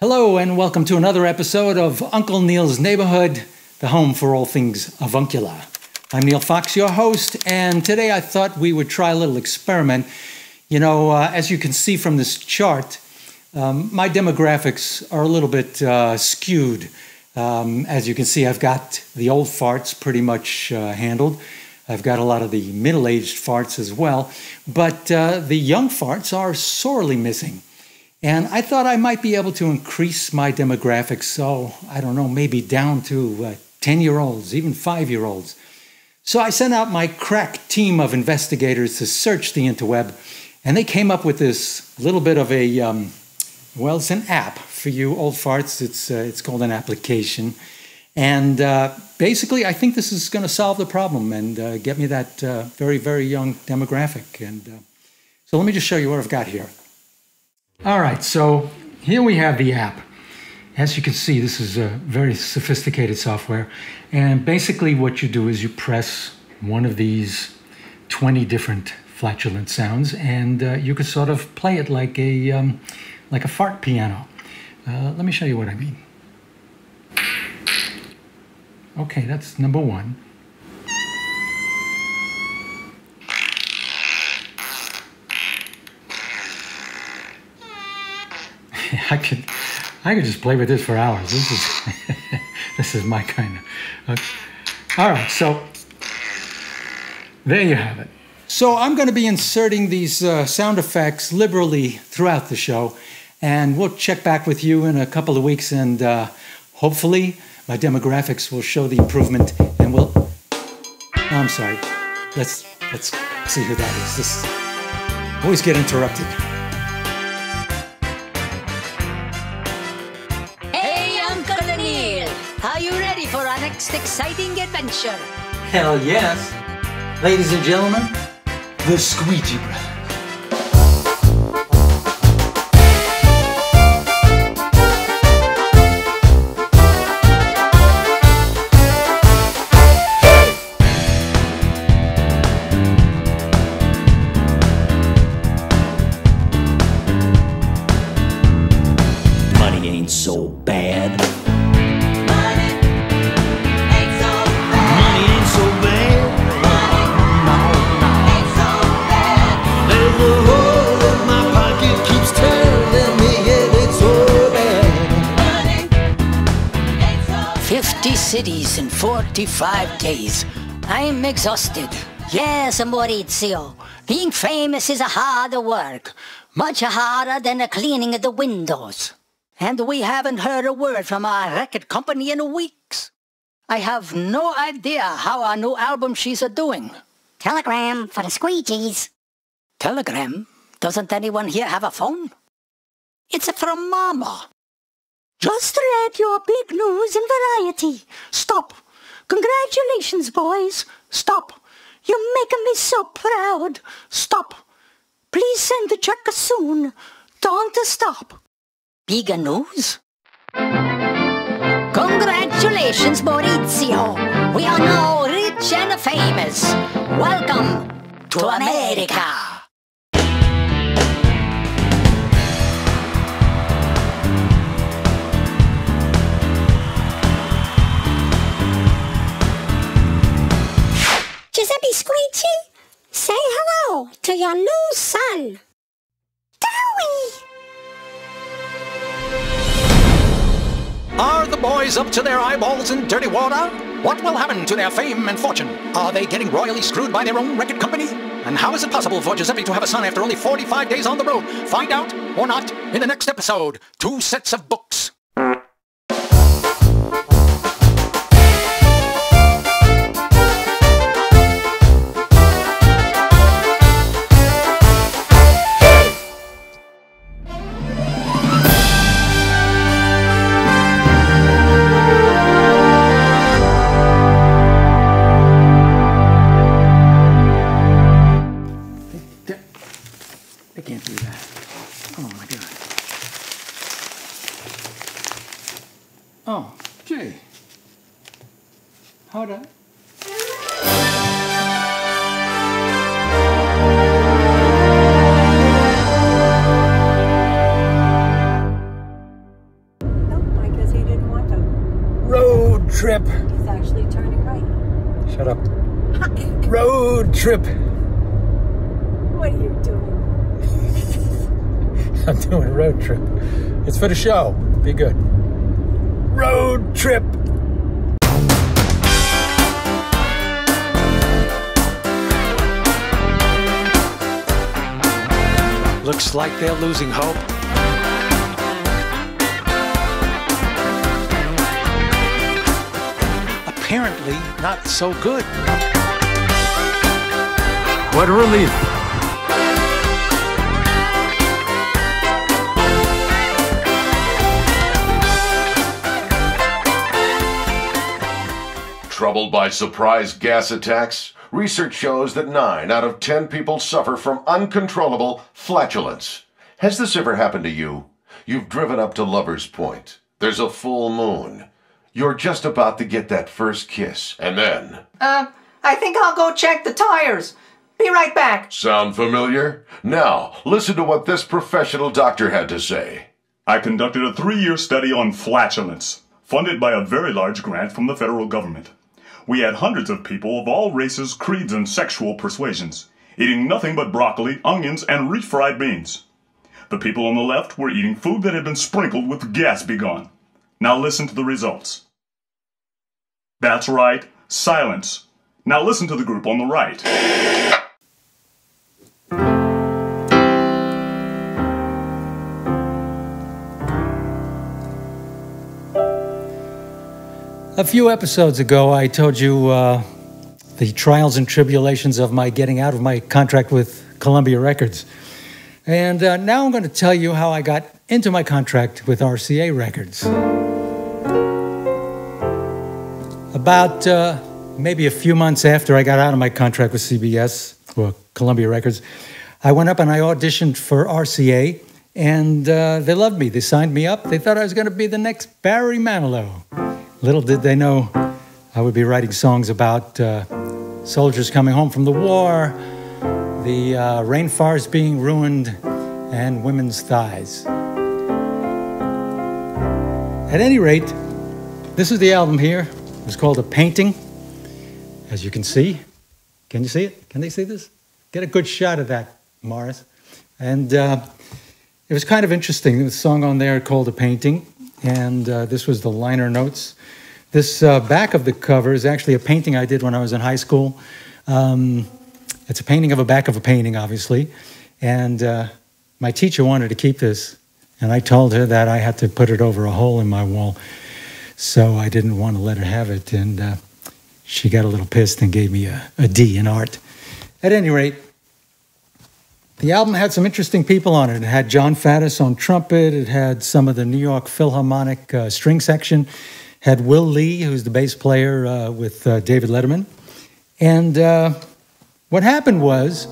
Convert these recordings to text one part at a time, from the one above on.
Hello and welcome to another episode of Uncle Neal's Neighborhood, the home for all things avuncular. I'm Neal Fox, your host, and today I thought we would try a little experiment. You know, as you can see from this chart, my demographics are a little bit skewed. As you can see, I've got the old farts pretty much handled. I've got a lot of the middle-aged farts as well, but the young farts are sorely missing. And I thought I might be able to increase my demographics, so I don't know, maybe down to 10-year-olds, even 5-year-olds. So I sent out my crack team of investigators to search the interweb, and they came up with this little bit of a, well, it's an app for you old farts. It's called an application. And basically, I think this is going to solve the problem and get me that very, very young demographic. And so let me just show you what I've got here. All right, so here we have the app. As you can see, this is a very sophisticated software. And basically what you do is you press one of these 20 different flatulent sounds, and you can sort of play it like a fart piano. Let me show you what I mean. Okay, that's number one. I could just play with this for hours. This is my kind of. All right, so there you have it. So I'm going to be inserting these sound effects liberally throughout the show, and we'll check back with you in a couple of weeks, and hopefully my demographics will show the improvement, and we'll. Oh, I'm sorry. Let's see who that is. This always get interrupted. Are you ready for our next exciting adventure? Hell yes. Ladies and gentlemen, the Squeegee Bros. Money ain't so bad. Cities in 45 days. I'm exhausted. Yes, Maurizio. Being famous is a hard work. Much harder than cleaning the windows. And we haven't heard a word from our record company in weeks. I have no idea how our new album she's doing. Telegram for the squeegees. Telegram? Doesn't anyone here have a phone? It's from Mama. Just read your big news in Variety. Stop. Congratulations, boys. Stop. You're making me so proud. Stop. Please send the check soon. Don't stop. Big news? Congratulations, Maurizio. We are now rich and famous. Welcome to America. Giuseppe Squeegee, say hello to your new son, Dewey! Are the boys up to their eyeballs in dirty water? What will happen to their fame and fortune? Are they getting royally screwed by their own record company? And how is it possible for Giuseppe to have a son after only 45 days on the road? Find out, or not, in the next episode. 2 sets of books. They can't do that. Oh my God. Road trip. What are you doing? I'm doing a road trip. It's for the show. Be good. Road trip. Looks like they're losing hope. Apparently not so good. What a relief. Troubled by surprise gas attacks? Research shows that 9 out of 10 people suffer from uncontrollable flatulence. Has this ever happened to you? You've driven up to Lover's Point. There's a full moon. You're just about to get that first kiss, and then... I think I'll go check the tires. Be right back. Sound familiar? Now, listen to what this professional doctor had to say. I conducted a 3-year study on flatulence, funded by a very large grant from the federal government. We had hundreds of people of all races, creeds, and sexual persuasions, eating nothing but broccoli, onions, and refried beans. The people on the left were eating food that had been sprinkled with gas begone. Now listen to the results. That's right, silence. Now listen to the group on the right. A few episodes ago, I told you the trials and tribulations of my getting out of my contract with Columbia Records. And now I'm going to tell you how I got into my contract with RCA Records. About maybe a few months after I got out of my contract with CBS, or Columbia Records, I went up and I auditioned for RCA, and they loved me. They signed me up. They thought I was going to be the next Barry Manilow. Little did they know I would be writing songs about soldiers coming home from the war, the rainforest being ruined, and women's thighs. At any rate, this is the album here. It's called A Painting, as you can see. Can you see it? Can they see this? Get a good shot of that, Morris. And it was kind of interesting. There was a song on there called A Painting, and this was the liner notes. This back of the cover is actually a painting I did when I was in high school. It's a painting of a back of a painting, obviously. And my teacher wanted to keep this, and I told her that I had to put it over a hole in my wall. So I didn't want to let her have it, and she got a little pissed and gave me a D in art. At any rate, the album had some interesting people on it. It had John Faddis on trumpet. It had some of the New York Philharmonic string section. Had Will Lee, who's the bass player with David Letterman. And what happened was,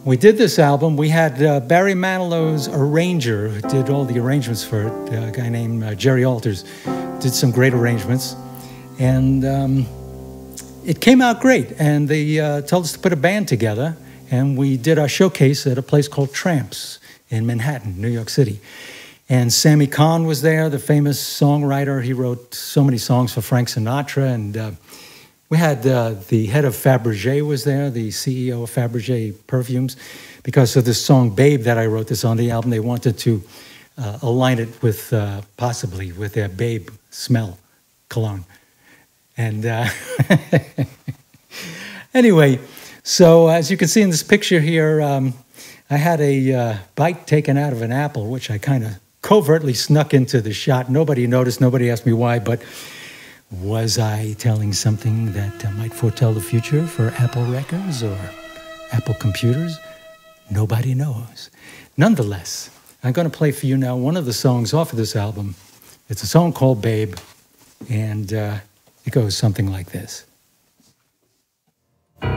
we did this album. We had Barry Manilow's arranger, who did all the arrangements for it, a guy named Jerry Alters, did some great arrangements. And it came out great. And they told us to put a band together. And we did our showcase at a place called Tramps in Manhattan, New York City. And Sammy Cahn was there, the famous songwriter. He wrote so many songs for Frank Sinatra. And we had the head of Fabergé was there, the CEO of Fabergé Perfumes. Because of this song, Babe, that I wrote this on the album, they wanted to align it with, possibly, with their Babe smell cologne. And anyway, so as you can see in this picture here, I had a bite taken out of an apple, which I kind of covertly snuck into the shot. Nobody noticed, nobody asked me why, but was I telling something that might foretell the future for Apple Records or Apple computers? Nobody knows. Nonetheless, I'm going to play for you now one of the songs off of this album. It's a song called Babe, and it goes something like this. Babe,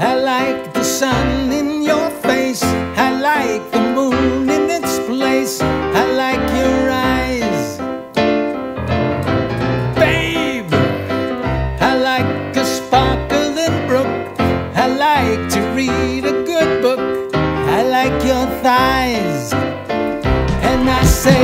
I like the sun in your face. I like the moon in its place. I like your eyes. Babe, I like a sparkling brook. I like to read a good book. I like your thighs. And I say,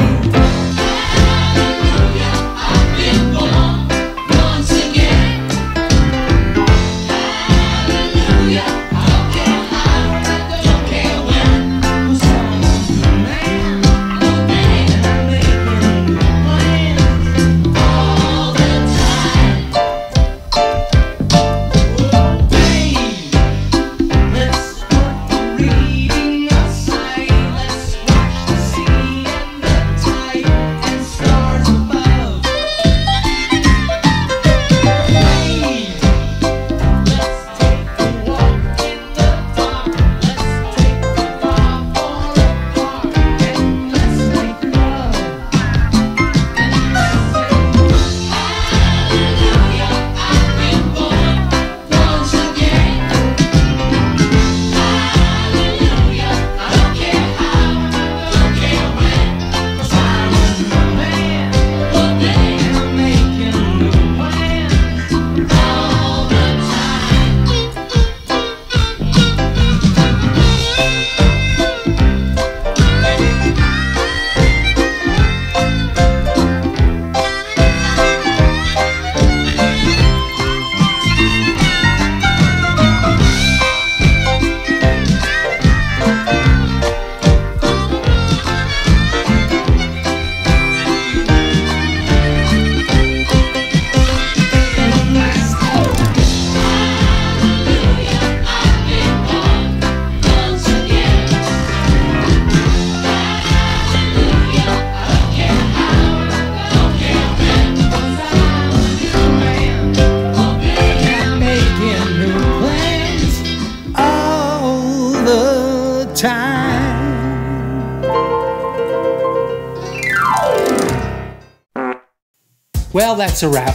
Well, that's a wrap.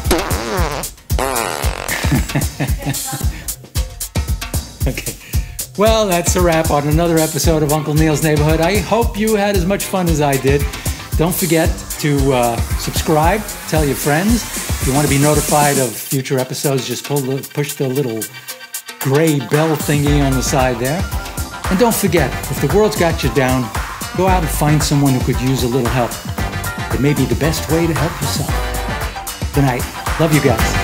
Okay. Well, that's a wrap on another episode of Uncle Neal's Neighborhood. I hope you had as much fun as I did. Don't forget to subscribe, tell your friends. If you want to be notified of future episodes, just push the little gray bell thingy on the side there. And don't forget, if the world's got you down, go out and find someone who could use a little help. It may be the best way to help yourself. Good night. Love you guys.